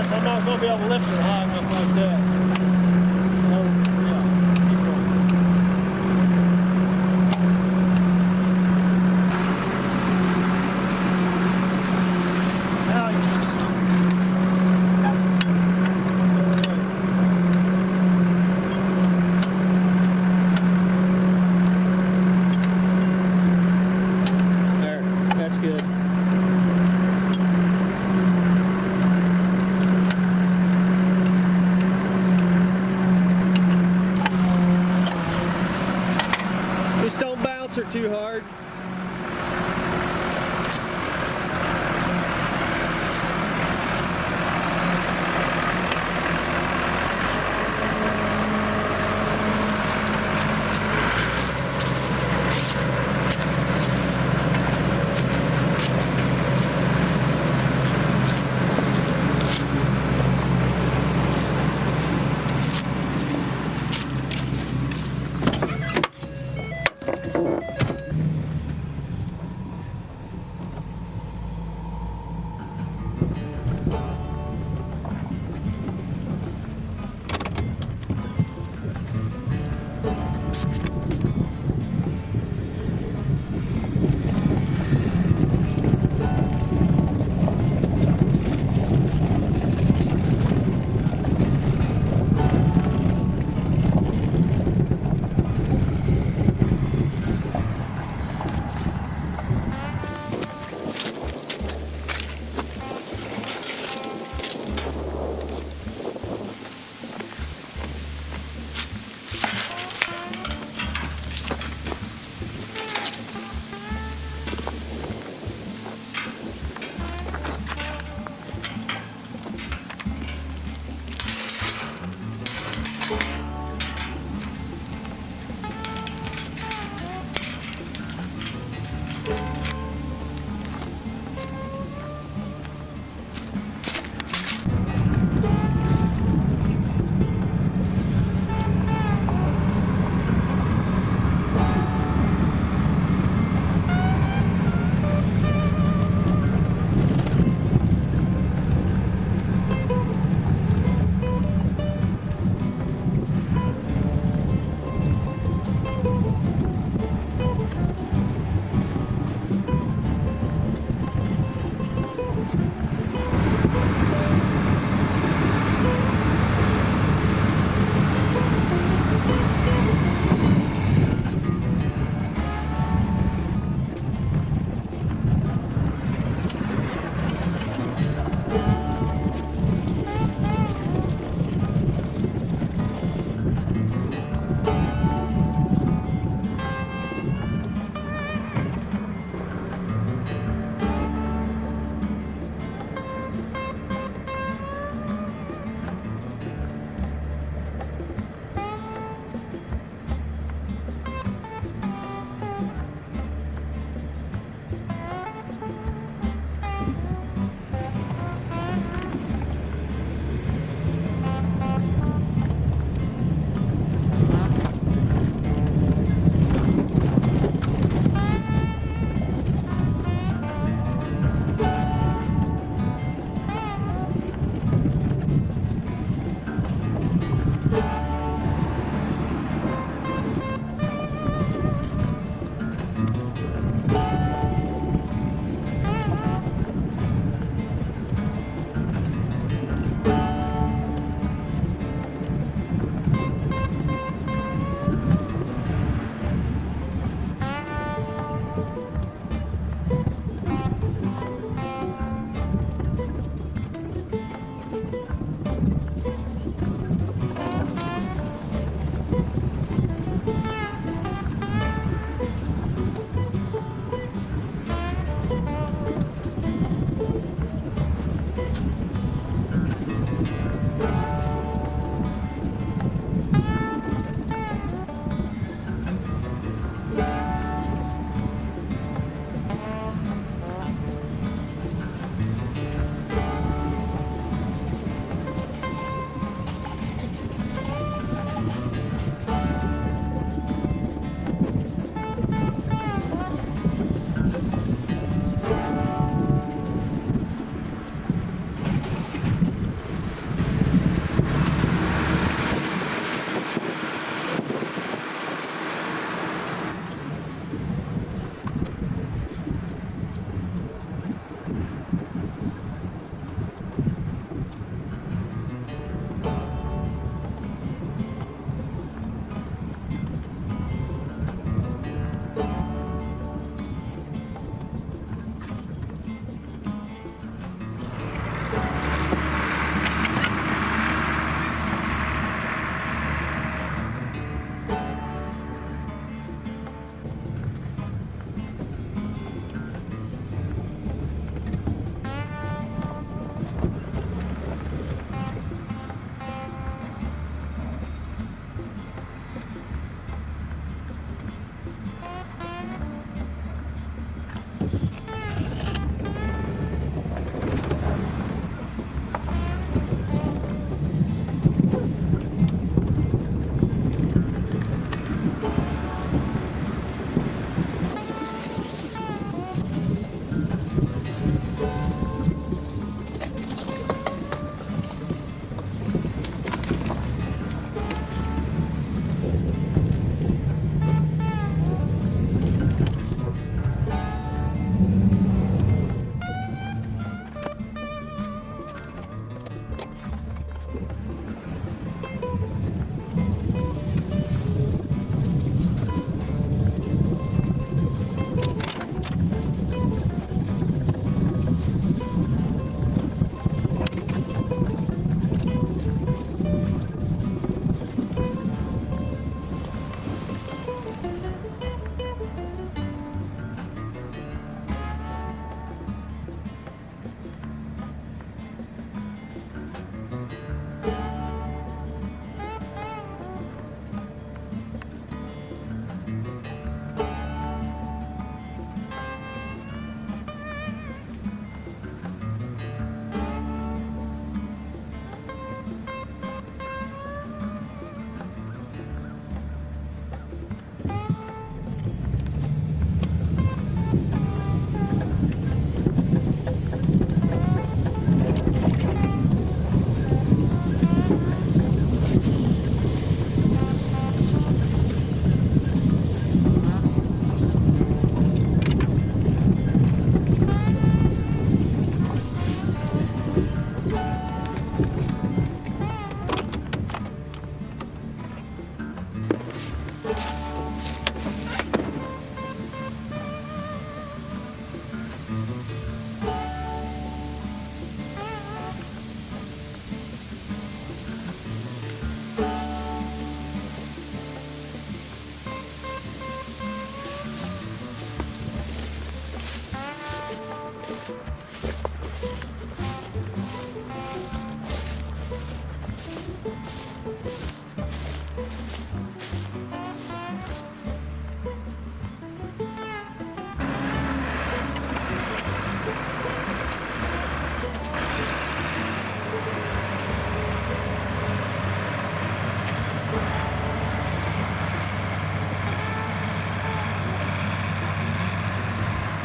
this, I'm not going to be able to lift it high enough like that. So, yeah, keep going. Now there, that's good. Just don't bounce her too hard.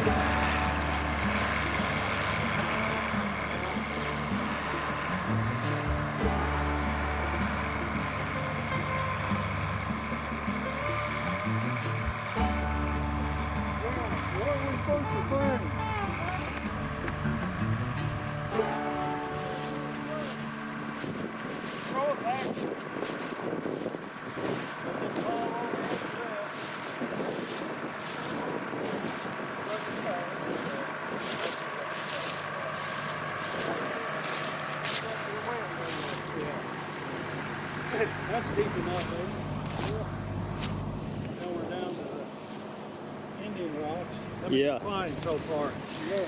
What are we supposed to find? Throw it back. Let it fall over into that. That's deep enough, isn't it? Now we're down to the Indian rocks. Yeah. Fine so far. Yeah.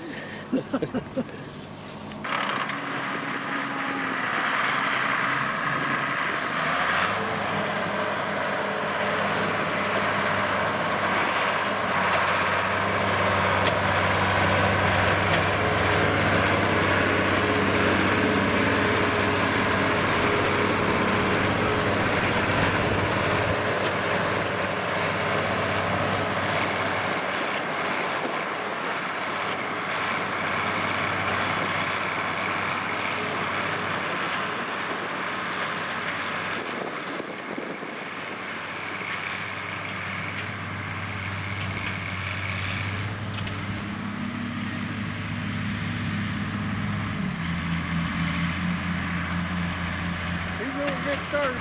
He's gonna get 30.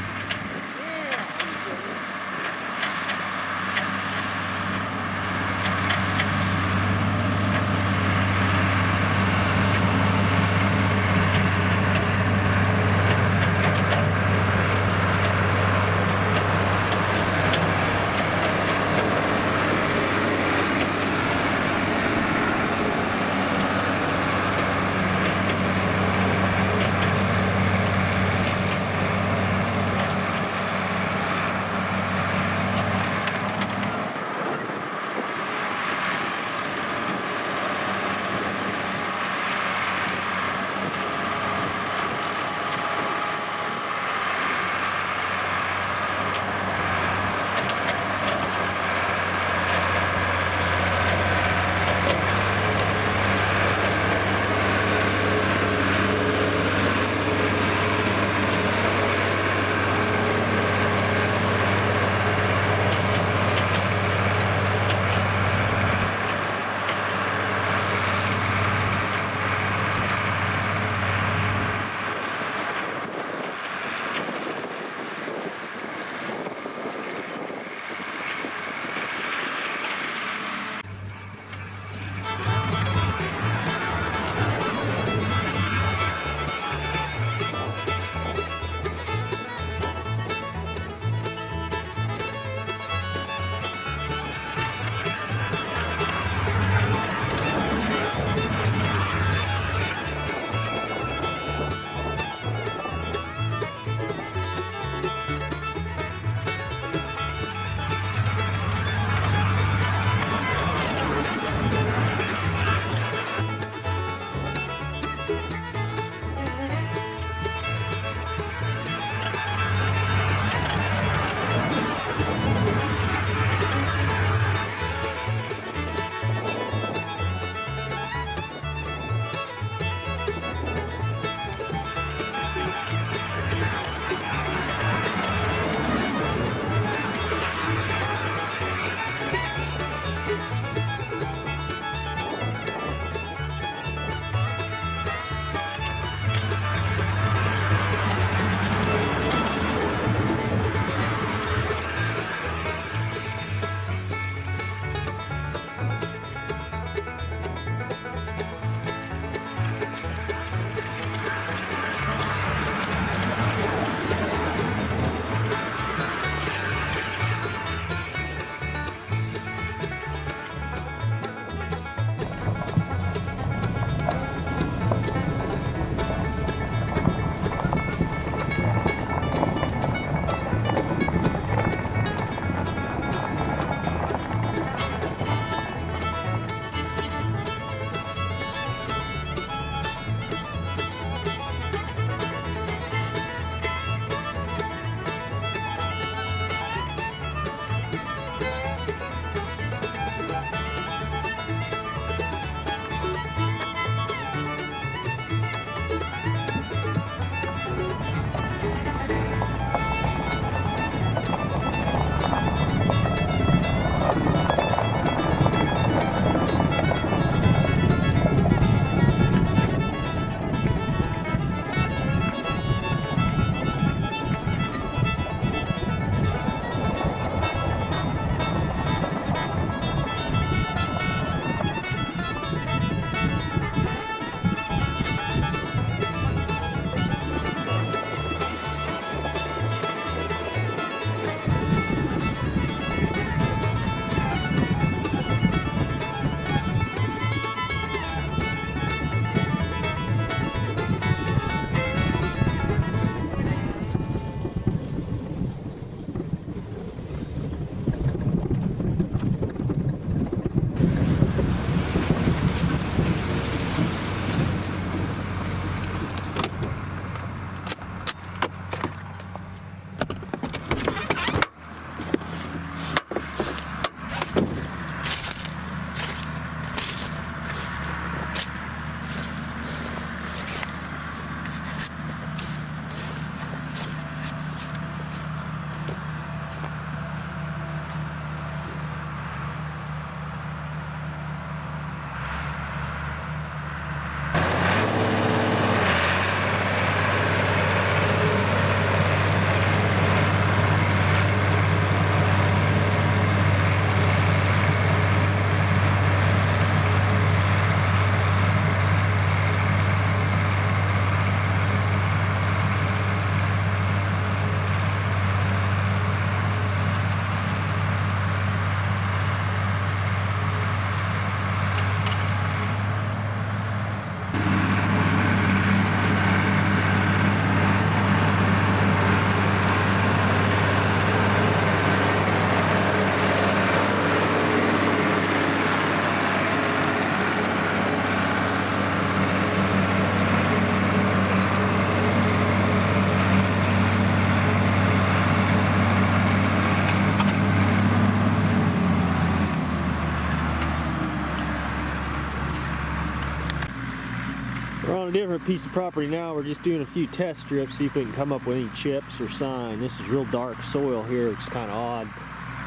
We're on a different piece of property now. We're just doing a few test strips, see if we can come up with any chips or sign. This is real dark soil here, which is kind of odd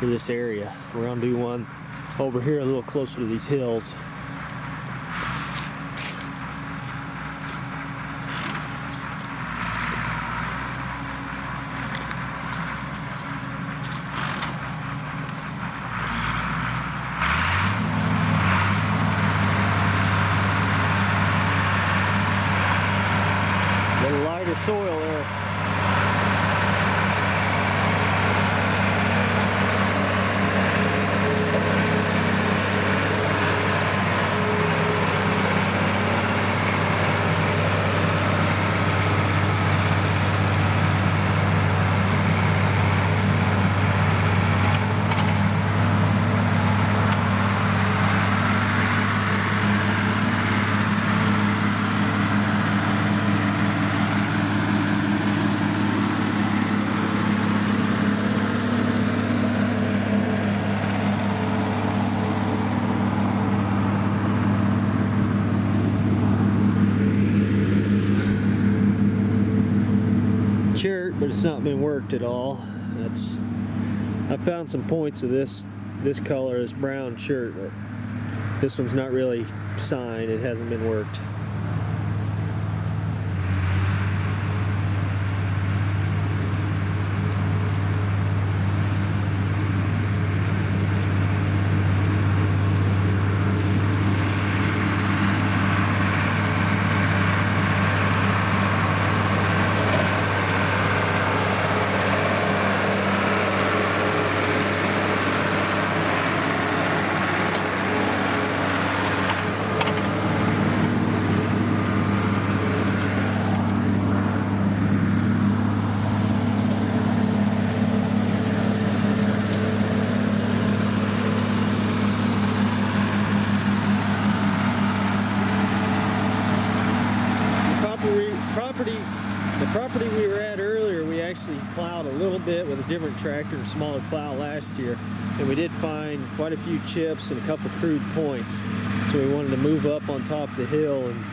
for this area. We're gonna do one over here a little closer to these hills. A little lighter soil there. Chert, but it's not been worked at all. I found some points of this color, this brown chert, but this one's not really signed. It hasn't been worked. The property we were at earlier, we actually plowed a little bit with a different tractor and smaller plow last year, and we did find quite a few chips and a couple crude points. So we wanted to move up on top of the hill and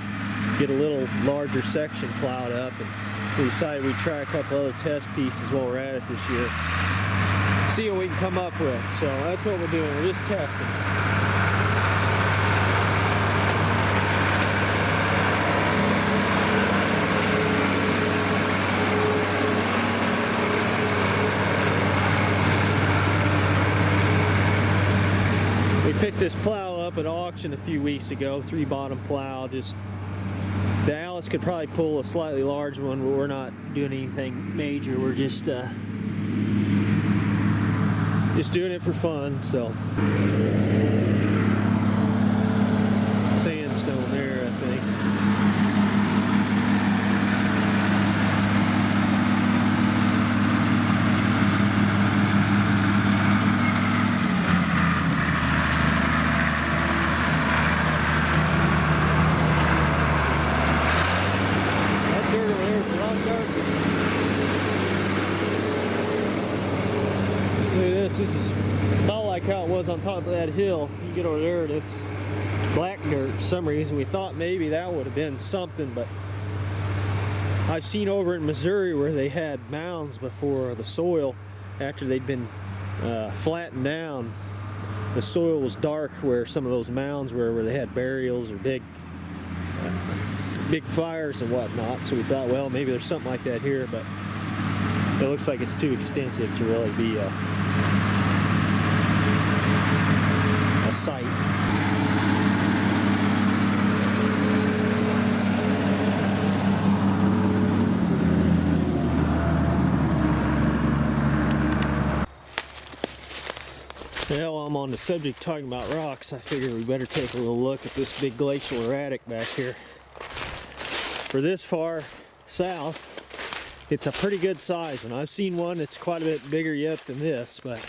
get a little larger section plowed up, and we decided we'd try a couple other test pieces while we're at it this year. See what we can come up with. So that's what we're doing. We're just testing. We picked this plow up at auction a few weeks ago, 3-bottom plow. Just the Alice could probably pull a slightly large one, but we're not doing anything major. We're just doing it for fun. So sandstone there, I think. This is not like how it was on top of that hill. You get over there and it's black dirt for some reason. We thought maybe that would have been something, but I've seen over in Missouri where they had mounds before the soil, after they'd been flattened down, the soil was dark where some of those mounds were, where they had burials or big fires and whatnot. So we thought, well, maybe there's something like that here, but it looks like it's too extensive to really be a site. Well, I'm on the subject talking about rocks. I figured we better take a little look at this big glacial erratic back here. For this far south, it's a pretty good size one. I've seen one that's quite a bit bigger yet than this, but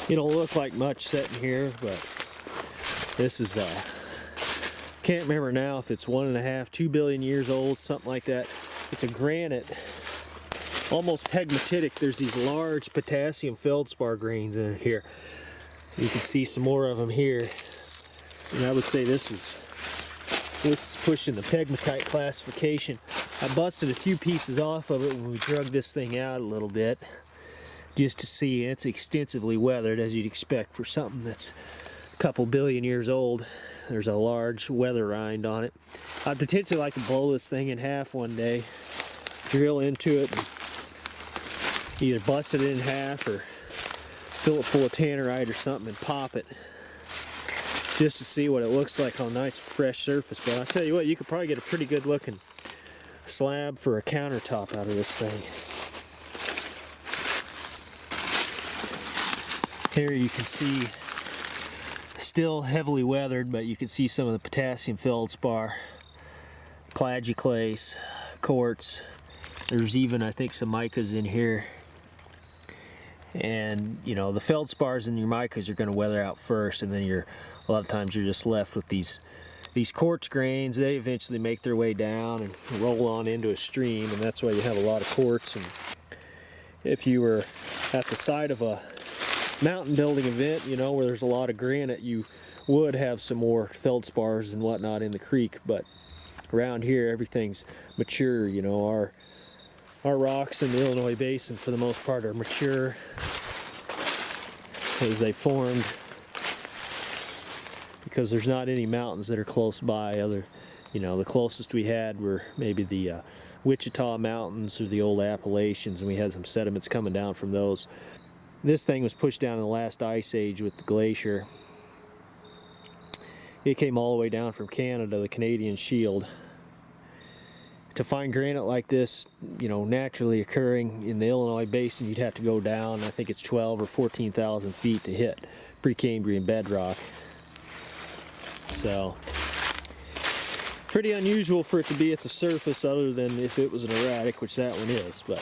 you don't look like much sitting here. But this is can't remember now if it's 1.5, 2 billion years old, something like that. It's a granite, almost pegmatitic. There's these large potassium feldspar grains in here. You can see some more of them here. And I would say this is pushing the pegmatite classification. I busted a few pieces off of it when we drug this thing out a little bit, just to see. It's extensively weathered, as you'd expect for something that's a couple billion years old. There's a large weather rind on it. I'd potentially like to blow this thing in half one day, drill into it, and either bust it in half or fill it full of tannerite or something and pop it, just to see what it looks like on a nice fresh surface. But I'll tell you what, you could probably get a pretty good looking slab for a countertop out of this thing. Here you can see still heavily weathered, but you can see some of the potassium feldspar, plagioclase, quartz. There's even, I think, some micas in here. And you know, the feldspars and your micas are going to weather out first, and then a lot of times you're just left with these quartz grains. They eventually make their way down and roll on into a stream, and that's why you have a lot of quartz. And if you were at the site of a mountain building event, you know, where there's a lot of granite, you would have some more feldspars and whatnot in the creek. But around here, everything's mature. You know, our rocks in the Illinois Basin, for the most part, are mature as they formed, because there's not any mountains that are close by. You know, the closest we had were maybe the Wichita Mountains or the old Appalachians, and we had some sediments coming down from those. This thing was pushed down in the last ice age with the glacier. It came all the way down from Canada, the Canadian Shield. To find granite like this, you know, naturally occurring in the Illinois Basin, you'd have to go down, I think it's 12 or 14,000 feet to hit Precambrian bedrock. So, pretty unusual for it to be at the surface, other than if it was an erratic, which that one is. But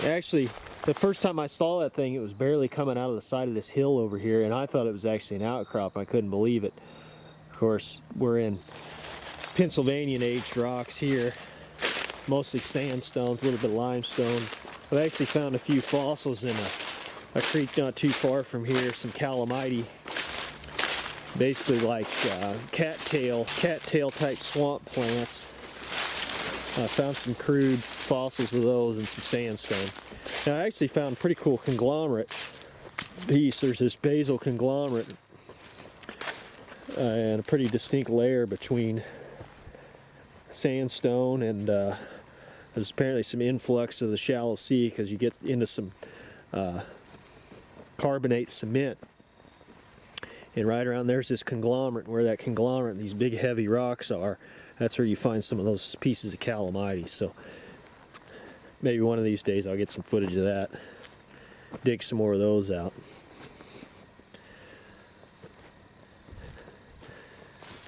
actually, the first time I saw that thing, it was barely coming out of the side of this hill over here, and I thought it was actually an outcrop. I couldn't believe it. Of course, we're in Pennsylvanian aged rocks here, mostly sandstone, a little bit of limestone. I've actually found a few fossils in a creek not too far from here, some calamite, basically like cattail type swamp plants. I found some crude fossils of those and some sandstone. Now, I actually found a pretty cool conglomerate piece. There's this basal conglomerate and a pretty distinct layer between sandstone and there's apparently some influx of the shallow sea, because you get into some carbonate cement, and right around there's this conglomerate. Where that conglomerate and these big heavy rocks are, that's where you find some of those pieces of calamite. So maybe one of these days I'll get some footage of that, dig some more of those out.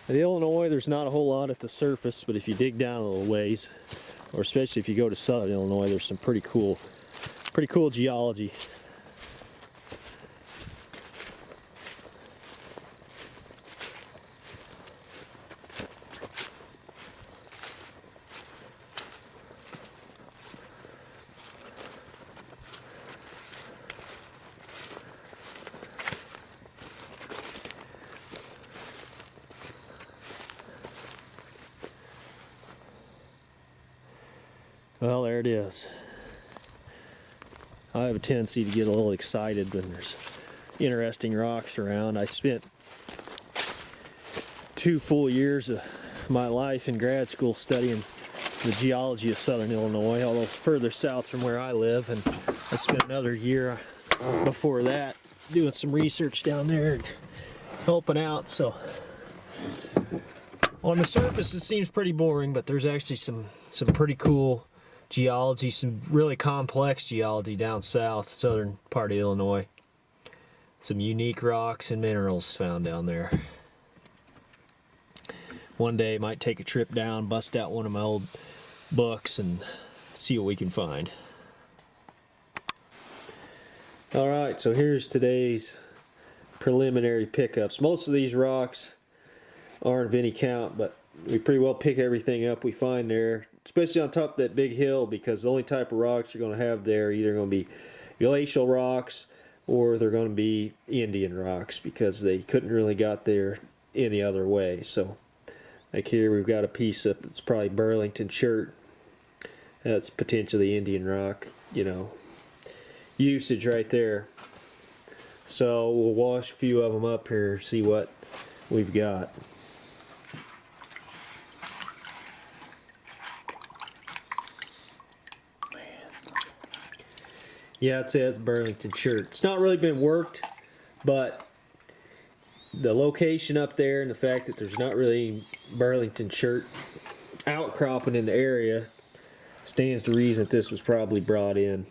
In Illinois, there's not a whole lot at the surface, but if you dig down a little ways, or especially if you go to southern Illinois, there's some pretty cool geology. Well, there it is. I have a tendency to get a little excited when there's interesting rocks around. I spent 2 full years of my life in grad school studying the geology of southern Illinois, although further south from where I live, and I spent another year before that doing some research down there and helping out. So on the surface it seems pretty boring, but there's actually some pretty cool geology, some really complex geology down south, southern part of Illinois. Some unique rocks and minerals found down there. One day might take a trip down, bust out one of my old books and see what we can find. Alright, so here's today's preliminary pickups. Most of these rocks aren't of any count, but we pretty well pick everything up we find there, especially on top of that big hill, because the only type of rocks you're going to have there are either going to be glacial rocks or they're going to be Indian rocks, because they couldn't really got there any other way. So like here we've got a piece of, it's probably Burlington chert. That's potentially Indian rock, you know, usage right there. So we'll wash a few of them up here, see what we've got. Yeah, I'd say that's Burlington chert. It's not really been worked, but the location up there and the fact that there's not really any Burlington chert outcropping in the area stands to reason that this was probably brought in.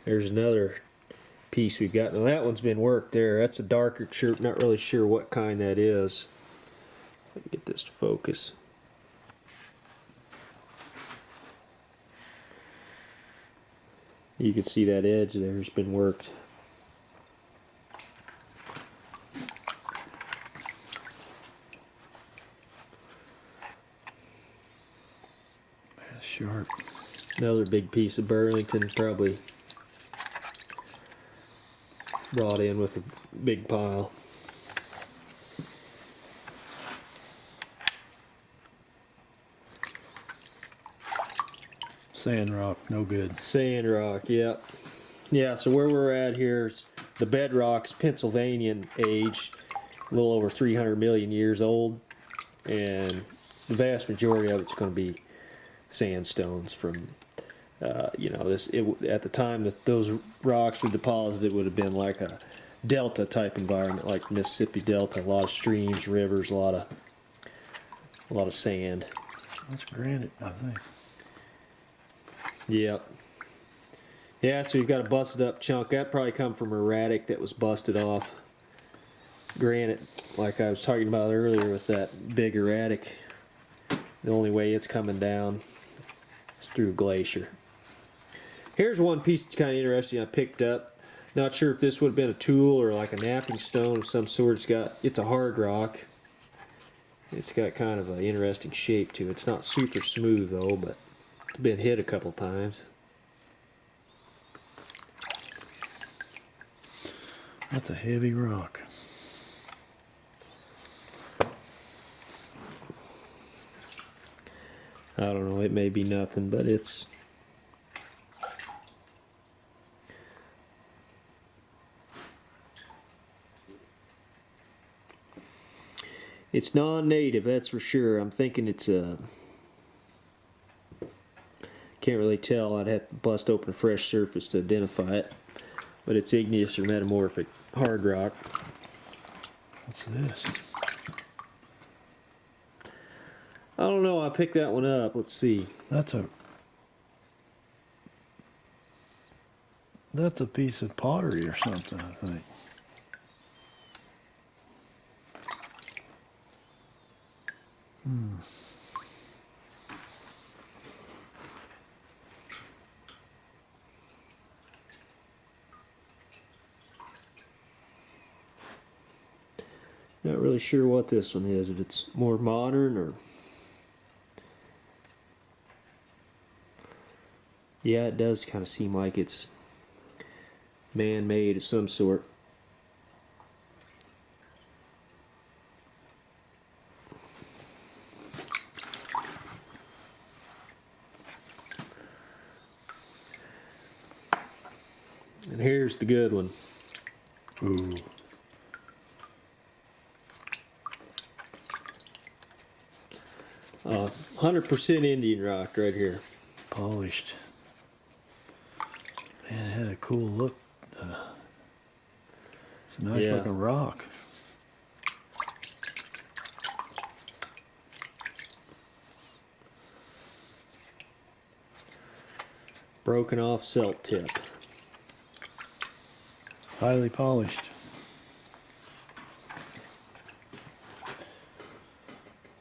There's another piece we've got. Now that one's been worked there. That's a darker chert. Not really sure what kind that is. Let me get this to focus. You can see that edge there has been worked. That's sharp. Another big piece of Burlington, probably brought in with a big pile. Sand rock, no good. Sand rock, yep. Yeah, so where we're at here is the bedrock's Pennsylvanian age, a little over 300 million years old, and the vast majority of it's going to be sandstones from, you know, at the time that those rocks were deposited, it would have been like a delta type environment, like the Mississippi Delta, a lot of streams, rivers, a lot of sand. That's granite, I think. Yep. Yeah, so you've got a busted up chunk. That probably come from erratic that was busted off. Granite, like I was talking about earlier with that big erratic, the only way it's coming down is through glacier. Here's one piece that's kind of interesting I picked up. Not sure if this would have been a tool or like a napping stone of some sort. It's a hard rock. It's got kind of an interesting shape to it. It's not super smooth though, but it's been hit a couple times. That's a heavy rock. I don't know, it may be nothing, but it's non-native, that's for sure. I'm thinking it's a, can't really tell. I'd have to bust open a fresh surface to identify it, but it's igneous or metamorphic hard rock. What's this? I don't know, I picked that one up. Let's see. That's a piece of pottery or something, I think. Not really sure what this one is, if it's more modern or... Yeah, it does kind of seem like it's man-made of some sort. And here's the good one. Ooh. Uh, 100% Indian rock right here. Polished. Man, it had a cool look. It's a nice Yeah. looking rock. Broken off silt tip. Highly polished.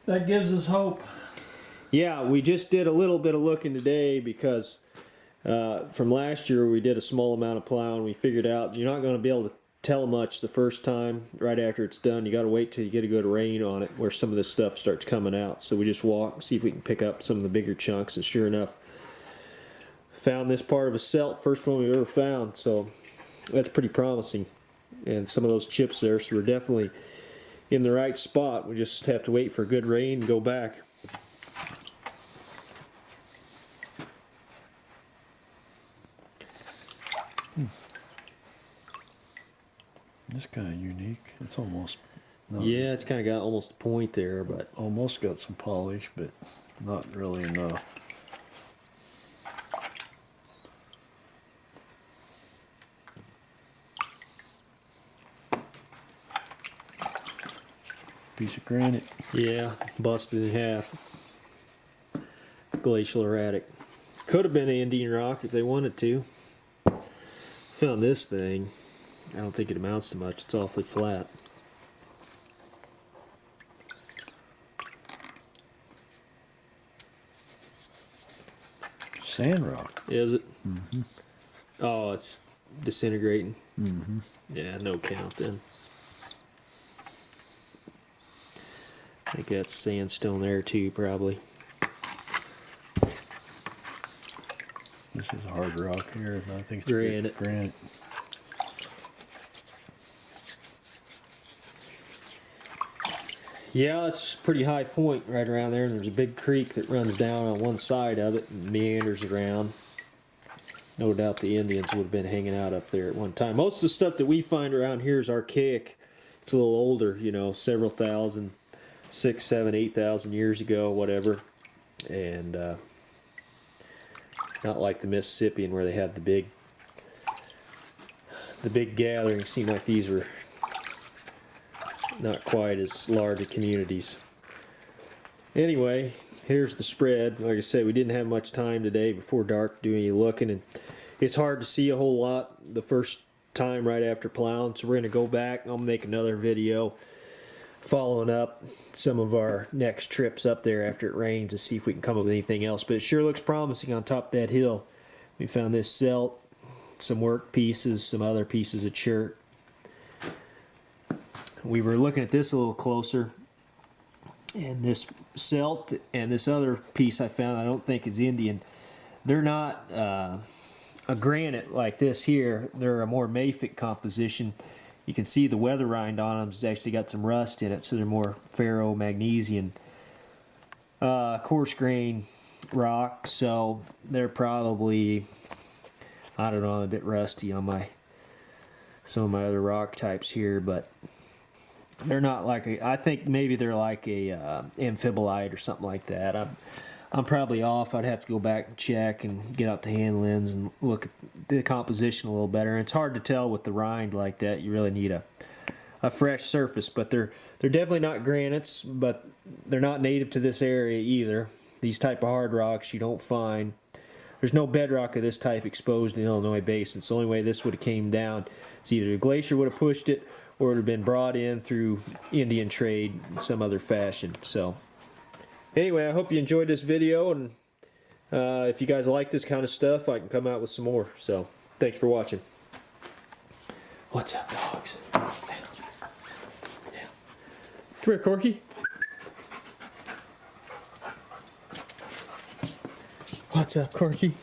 That gives us hope. Yeah, we just did a little bit of looking today because from last year we did a small amount of plowing. We figured out you're not going to be able to tell much the first time right after it's done. You got to wait till you get a good rain on it where some of this stuff starts coming out. So we just walk, see if we can pick up some of the bigger chunks, and sure enough, found this part of a silt, first one we've ever found. So that's pretty promising. and some of those chips there, so we're definitely in the right spot. We just have to wait for a good rain and go back. This kind of unique. It's almost not, Yeah, it's kind of got almost a point there, but almost got some polish, but not really enough. Piece of granite. yeah, busted in half. Glacial erratic. Could have been Indian rock if they wanted to. Found this thing. I don't think it amounts to much. It's awfully flat. Sand rock. Is it? Mm-hmm. Oh, it's disintegrating. Mm-hmm. Yeah, no count then. I think that's sandstone there too, probably. This is hard rock here, and I think it's Granite. Granite. Yeah, it's a pretty high point right around there, and there's a big creek that runs down on one side of it and meanders around. No doubt the Indians would have been hanging out up there at one time. Most of the stuff that we find around here is archaic. It's a little older, you know, several thousand, 6, 7, 8,000 years ago, whatever. And not like the Mississippian where they had the big gatherings. Seemed like these were not quite as large of communities. Anyway, here's the spread. Like I said, we didn't have much time today before dark to do any looking, and it's hard to see a whole lot the first time right after plowing, so we're going to go back. I'll make another video following up some of our next trips up there after it rains to see if we can come up with anything else. But it sure looks promising on top of that hill. We found this silt, some work pieces, some other pieces of chert. We were looking at this a little closer, and this silt and this other piece I found I don't think is Indian. They're not a granite like this here. They're a more mafic composition. You can see the weather rind on them has actually got some rust in it, so they're more ferro-magnesian coarse grain rock, so they're probably, I don't know, I'm a bit rusty on some of my other rock types here, but they're not like I think maybe they're like a amphibolite or something like that. I'm probably off. I'd have to go back and check and get out the hand lens and look at the composition a little better. And it's hard to tell with the rind like that. You really need a fresh surface, but they're definitely not granites, but they're not native to this area either. These type of hard rocks you don't find. There's no bedrock of this type exposed in the Illinois basin. So the only way this would have came down is either a glacier would have pushed it, or it would have been brought in through Indian trade in some other fashion. So anyway, I hope you enjoyed this video, and if you guys like this kind of stuff, I can come out with some more. So thanks for watching. What's up, dogs? Yeah. Come here, Corky. What's up, Corky?